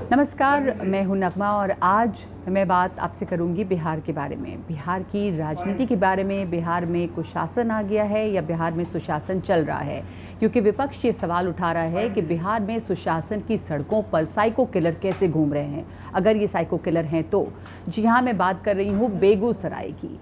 नमस्कार, मैं हूं नगमा और आज मैं बात आपसे करूंगी बिहार के बारे में, बिहार की राजनीति के बारे में। बिहार में कुशासन आ गया है या बिहार में सुशासन चल रहा है? क्योंकि विपक्ष ये सवाल उठा रहा है कि बिहार में सुशासन की सड़कों पर साइको किलर कैसे घूम रहे हैं, अगर ये साइको किलर हैं तो। जी हाँ, मैं बात कर रही हूँ बेगूसराय की,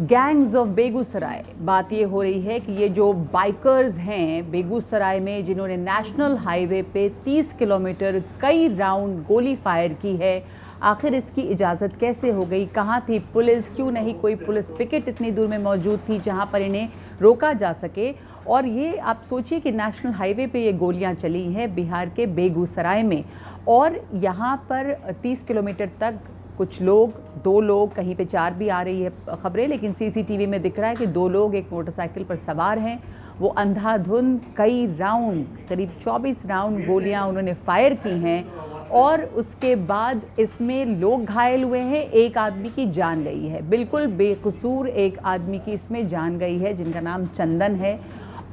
गैंग्स ऑफ बेगूसराय। बात ये हो रही है कि ये जो बाइकर्स हैं बेगूसराय में, जिन्होंने नेशनल हाईवे पे 30 किलोमीटर कई राउंड गोली फायर की है, आखिर इसकी इजाज़त कैसे हो गई? कहाँ थी पुलिस? क्यों नहीं कोई पुलिस पिकेट इतनी दूर में मौजूद थी जहाँ पर इन्हें रोका जा सके? और ये आप सोचिए कि नेशनल हाईवे पे ये गोलियाँ चली हैं बिहार के बेगूसराय में, और यहाँ पर 30 किलोमीटर तक कुछ लोग, 2 लोग, कहीं पे 4 भी आ रही है खबरें, लेकिन सीसीटीवी में दिख रहा है कि 2 लोग एक मोटरसाइकिल पर सवार हैं। वो अंधाधुंध कई राउंड, करीब 24 राउंड गोलियां उन्होंने फायर की हैं, और उसके बाद इसमें लोग घायल हुए हैं। एक आदमी की जान गई है, बिल्कुल बेकसूर एक आदमी की इसमें जान गई है, जिनका नाम चंदन है।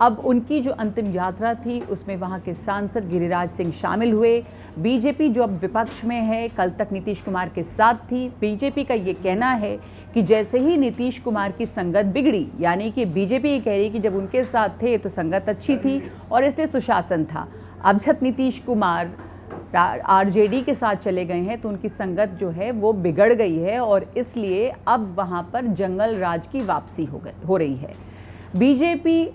अब उनकी जो अंतिम यात्रा थी उसमें वहाँ के सांसद गिरिराज सिंह शामिल हुए। बीजेपी जो अब विपक्ष में है, कल तक नीतीश कुमार के साथ थी। बीजेपी का ये कहना है कि जैसे ही नीतीश कुमार की संगत बिगड़ी, यानी कि बीजेपी ये कह रही कि जब उनके साथ थे तो संगत अच्छी थी और इसलिए सुशासन था। अब जब नीतीश कुमार आरजेडी के साथ चले गए हैं तो उनकी संगत जो है वो बिगड़ गई है, और इसलिए अब वहाँ पर जंगल राज की वापसी हो रही है। बीजेपी,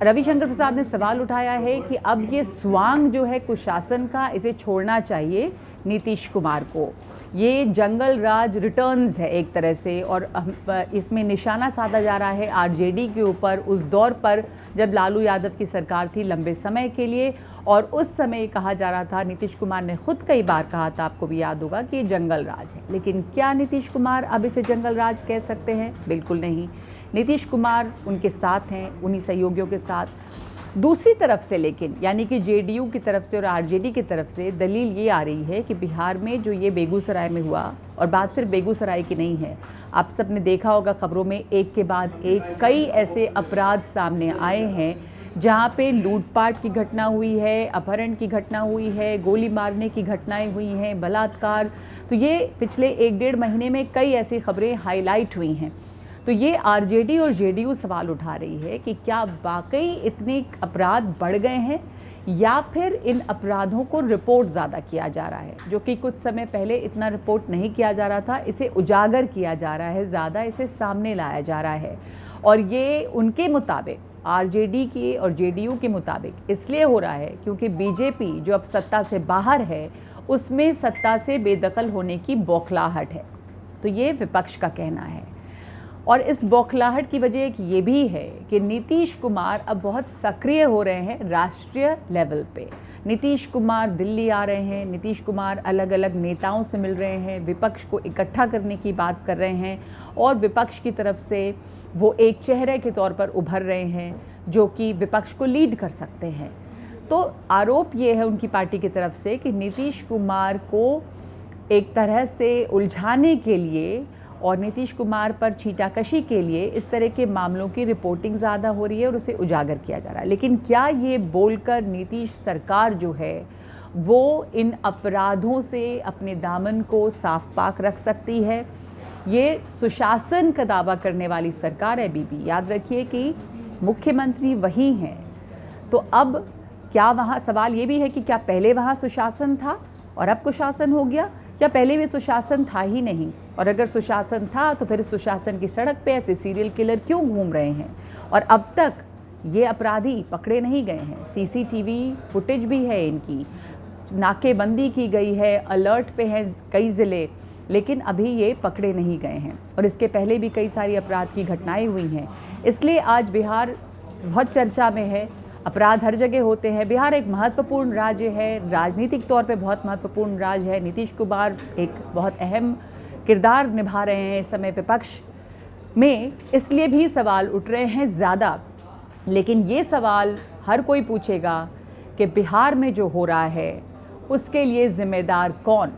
रविशंकर प्रसाद ने सवाल उठाया है कि अब ये स्वांग जो है कुशासन का, इसे छोड़ना चाहिए नीतीश कुमार को। ये जंगल राज रिटर्न्स है एक तरह से, और इसमें निशाना साधा जा रहा है आरजेडी के ऊपर, उस दौर पर जब लालू यादव की सरकार थी लंबे समय के लिए। और उस समय कहा जा रहा था, नीतीश कुमार ने खुद कई बार कहा था, आपको भी याद होगा, कि ये जंगल राज है। लेकिन क्या नीतीश कुमार अब इसे जंगल राज कह सकते हैं? बिल्कुल नहीं। नीतीश कुमार उनके साथ हैं, उन्हीं सहयोगियों के साथ। दूसरी तरफ से लेकिन, यानी कि जेडीयू की तरफ से और आरजेडी की तरफ से दलील ये आ रही है कि बिहार में जो ये बेगूसराय में हुआ, और बात सिर्फ बेगूसराय की नहीं है, आप सब ने देखा होगा खबरों में एक के बाद एक कई ऐसे अपराध सामने आए हैं जहाँ पे लूटपाट की घटना हुई है, अपहरण की घटना हुई है, गोली मारने की घटनाएं हुई हैं, बलात्कार। तो ये पिछले 1-1.5 महीने में कई ऐसी खबरें हाईलाइट हुई हैं। तो ये आरजेडी और जेडीयू सवाल उठा रही है कि क्या वाकई इतने अपराध बढ़ गए हैं, या फिर इन अपराधों को रिपोर्ट ज़्यादा किया जा रहा है, जो कि कुछ समय पहले इतना रिपोर्ट नहीं किया जा रहा था। इसे उजागर किया जा रहा है, ज़्यादा इसे सामने लाया जा रहा है। और ये उनके मुताबिक, आरजेडी की और जेडीयू के मुताबिक इसलिए हो रहा है क्योंकि बीजेपी जो अब सत्ता से बाहर है, उसमें सत्ता से बेदखल होने की बौखलाहट है। तो ये विपक्ष का कहना है। और इस बौखलाहट की वजह एक ये भी है कि नीतीश कुमार अब बहुत सक्रिय हो रहे हैं राष्ट्रीय लेवल पे। नीतीश कुमार दिल्ली आ रहे हैं, नीतीश कुमार अलग अलग नेताओं से मिल रहे हैं, विपक्ष को इकट्ठा करने की बात कर रहे हैं, और विपक्ष की तरफ से वो एक चेहरे के तौर पर उभर रहे हैं जो कि विपक्ष को लीड कर सकते हैं। तो आरोप ये है उनकी पार्टी की तरफ से कि नीतीश कुमार को एक तरह से उलझाने के लिए और नीतीश कुमार पर छींटाकशी के लिए इस तरह के मामलों की रिपोर्टिंग ज़्यादा हो रही है और उसे उजागर किया जा रहा है। लेकिन क्या ये बोलकर नीतीश सरकार जो है वो इन अपराधों से अपने दामन को साफ पाक रख सकती है? ये सुशासन का दावा करने वाली सरकार है बीबी, याद रखिए कि मुख्यमंत्री वही हैं। तो अब क्या वहाँ सवाल ये भी है कि क्या पहले वहाँ सुशासन था और अब कुशासन हो गया, या पहले भी सुशासन था ही नहीं? और अगर सुशासन था तो फिर सुशासन की सड़क पे ऐसे सीरियल किलर क्यों घूम रहे हैं और अब तक ये अपराधी पकड़े नहीं गए हैं? सीसीटीवी फुटेज भी है इनकी, नाकेबंदी की गई है, अलर्ट पे हैं कई ज़िले, लेकिन अभी ये पकड़े नहीं गए हैं। और इसके पहले भी कई सारी अपराध की घटनाएं हुई हैं। इसलिए आज बिहार बहुत चर्चा में है। अपराध हर जगह होते हैं। बिहार एक महत्वपूर्ण राज्य है, राजनीतिक तौर पे बहुत महत्वपूर्ण राज्य है। नीतीश कुमार एक बहुत अहम किरदार निभा रहे हैं इस समय विपक्ष में, इसलिए भी सवाल उठ रहे हैं ज़्यादा। लेकिन ये सवाल हर कोई पूछेगा कि बिहार में जो हो रहा है उसके लिए ज़िम्मेदार कौन?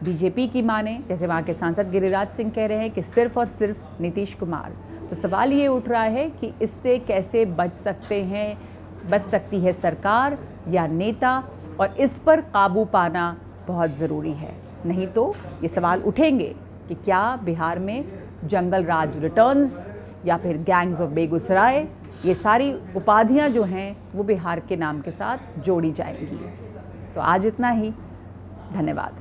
बीजेपी की माने, जैसे वहाँ के सांसद गिरिराज सिंह कह रहे हैं कि सिर्फ और सिर्फ नीतीश कुमार। तो सवाल ये उठ रहा है कि इससे कैसे बच सकती है सरकार या नेता, और इस पर काबू पाना बहुत ज़रूरी है। नहीं तो ये सवाल उठेंगे कि क्या बिहार में जंगल राज रिटर्न्स या फिर गैंग्स ऑफ बेगूसराय, ये सारी उपाधियां जो हैं वो बिहार के नाम के साथ जोड़ी जाएंगी। तो आज इतना ही। धन्यवाद।